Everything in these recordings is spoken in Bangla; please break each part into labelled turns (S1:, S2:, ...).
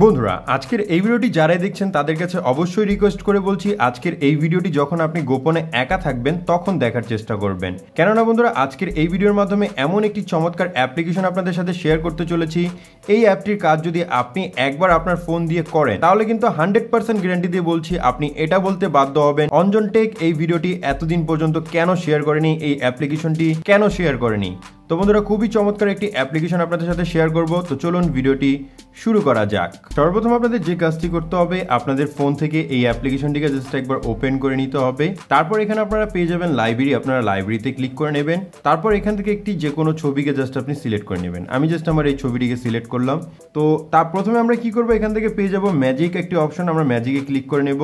S1: বন্ধুরা আজকের এই ভিডিওটি যারাই দেখছেন তাদের কাছে অবশ্যই রিকোয়েস্ট করে বলছি আজকের এই ভিডিওটি যখন আপনি গোপনে একা থাকবেন তখন দেখার চেষ্টা করবেন। কেননা বন্ধুরা আজকের এই ভিডিওর মাধ্যমে এমন একটি চমৎকার অ্যাপ্লিকেশন আপনাদের সাথে শেয়ার করতে চলেছি। এই অ্যাপটির কাজ যদি আপনি একবার আপনার ফোন দিয়ে করেন তাহলে কিন্তু 100% গ্যারান্টি দিয়ে বলছি আপনি এটা বলতে বাধ্য হবেন অঞ্জন টেক এই ভিডিওটি এতদিন পর্যন্ত কেন শেয়ার করেনি, এই অ্যাপ্লিকেশনটি কেন শেয়ার করেনি। তো বন্ধুরা খুবই চমৎকার একটি অ্যাপ্লিকেশন আপনাদের সাথে শেয়ার করব। তো চলুন ভিডিওটি শুরু করা যাক। সর্বপ্রথম আপনাদের যে কাজটি করতে হবে আপনাদের ফোন থেকে এই অ্যাপ্লিকেশনটিকে জাস্ট একবার ওপেন করে নিতে হবে। তারপর এখানে আপনারা পেয়ে যাবেন লাইব্রেরি, আপনারা লাইব্রেরিতে ক্লিক করে নেবেন। তারপর এখান থেকে একটি যে কোনো ছবিকে জাস্ট আপনি সিলেক্ট করে নেবেন। আমি জাস্ট আমার এই ছবিটিকে সিলেক্ট করলাম। তো তার প্রথমে আমরা কি করব, এখান থেকে পেয়ে যাব ম্যাজিক একটি অপশন, আমরা ম্যাজিকে ক্লিক করে নেব।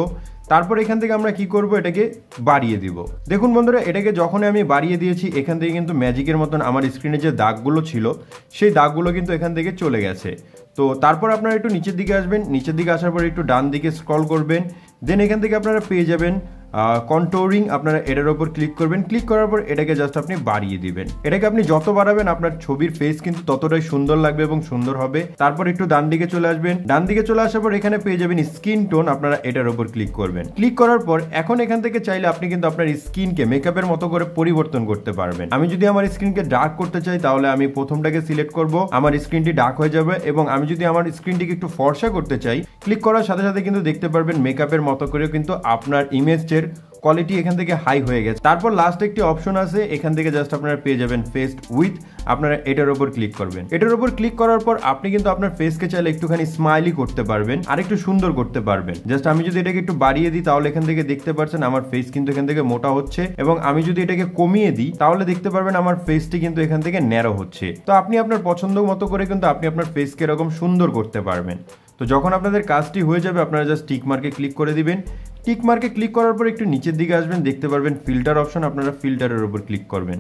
S1: তারপর এখান থেকে আমরা কি করব, এটাকে বাড়িয়ে দিব। দেখুন বন্ধুরা এটাকে যখন আমি বাড়িয়ে দিয়েছি এখান থেকে কিন্তু ম্যাজিকের মতন আমার স্ক্রিনে যে দাগগুলো ছিল সেই দাগগুলো কিন্তু এখান থেকে চলে গেছে। তো তারপর আপনারা একটু নিচের দিকে আসবেন, নিচের দিকে আসার পর একটু ডান দিকে স্ক্রল করবেন। দেন এখান থেকে আপনারা পেয়ে যাবেন কন্ট্রোলিং, আপনারা এটার উপর ক্লিক করবেন। ক্লিক করার পর এটাকে জাস্ট আপনি বাড়িয়ে দিবেন। এটাকে আপনি যত বাড়াবেন আপনার ছবির ফেস কিন্তু ততটাই সুন্দর লাগবে এবং সুন্দর হবে। তারপর একটু ডান দিকে চলে আসবেন, ডান দিকে চলে আসার পর এখানে পেয়ে যাবেন স্কিন টোন, আপনারা এটার উপর ক্লিক করবেন। ক্লিক করার পর এখন এখান থেকে চাইলে আপনি কিন্তু আপনার স্কিনকে মেকআপের মতো করে পরিবর্তন করতে পারবেন। আমি যদি আমার স্কিনকে ডার্ক করতে চাই তাহলে আমি প্রথমটাকে সিলেক্ট করব, আমার স্ক্রিনটি ডার্ক হয়ে যাবে। এবং আমি যদি আমার স্ক্রিনটিকে একটু ফর্সা করতে চাই ক্লিক করার সাথে সাথে কিন্তু দেখতে পারবেন মেকআপের মতো করেও কিন্তু আপনার ইমেজের কোয়ালিটি এখান থেকে হাই হয়ে গেছে। তারপর লাস্ট একটি অপশন আছে, এখান থেকে জাস্ট আপনারা পেয়ে যাবেন ফেস উইথ, আপনারা এটার উপর ক্লিক করবেন। এটার উপর ক্লিক করার পর আপনি কিন্তু আপনার ফেসকে চাইলে একটুখানি স্মাইলি করতে পারবেন আর একটু সুন্দর করতে পারবেন। জাস্ট আমি যদি এটাকে একটু বাড়িয়ে দিই তাহলে এখান থেকে দেখতে পাচ্ছেন আমার ফেস কিন্তু এখান থেকে মোটা হচ্ছে, এবং আমি যদি এটাকে কমিয়ে দিই তাহলে দেখতে পারবেন আমার ফেসটি কিন্তু এখান থেকে ন্যারো হচ্ছে। তো আপনি আপনার পছন্দ মতো করে কিন্তু আপনি আপনার ফেসকে এরকম সুন্দর করতে পারবেন। তো যখন আপনাদের কাজটি হয়ে যাবে আপনারা জাস্ট টিক মার্কে ক্লিক করে দিবেন। টিক মার্কে ক্লিক করার পর একটু নিচের দিকে আসবেন, দেখতে পারবেন ফিল্টার অপশন, আপনারা ফিল্টারের উপর ক্লিক করবেন।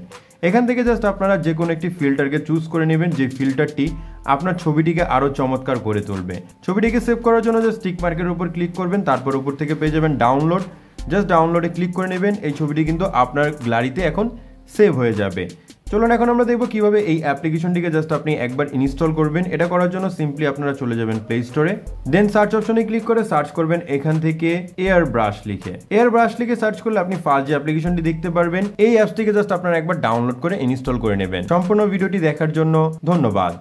S1: এখান থেকে জাস্ট আপনারা যে কোনো একটি ফিল্টারকে চুজ করে নেবেন, যে ফিল্টারটি আপনার ছবিটিকে আরও চমৎকার করে তুলবে। ছবিটিকে সেভ করার জন্য জাস্ট টিক মার্কের উপর ক্লিক করবেন, তারপর উপর থেকে পেয়ে যাবেন ডাউনলোড, জাস্ট ডাউনলোডে ক্লিক করে নেবেন। এই ছবিটি কিন্তু আপনার গ্যালারিতে এখন সেভ হয়ে যাবে। চলুন এখন আমরা দেখবো কিভাবে এই অ্যাপ্লিকেশনটিকে জাস্ট আপনি একবার ইনস্টল করবেন। এটা করার জন্য সিম্পলি আপনারা চলে যাবেন প্লে স্টোরে, দেন সার্চ অপশনে ক্লিক করে সার্চ করবেন এখান থেকে এয়ার ব্রাশ লিখে। এয়ার ব্রাশ লিখে সার্চ করলে আপনি ফার্স্ট যে অ্যাপ্লিকেশনটি দেখতে পারবেন এই অ্যাপসটিকে জাস্ট আপনারা একবার ডাউনলোড করে ইনস্টল করে নেবেন। সম্পূর্ণ ভিডিওটি দেখার জন্য ধন্যবাদ।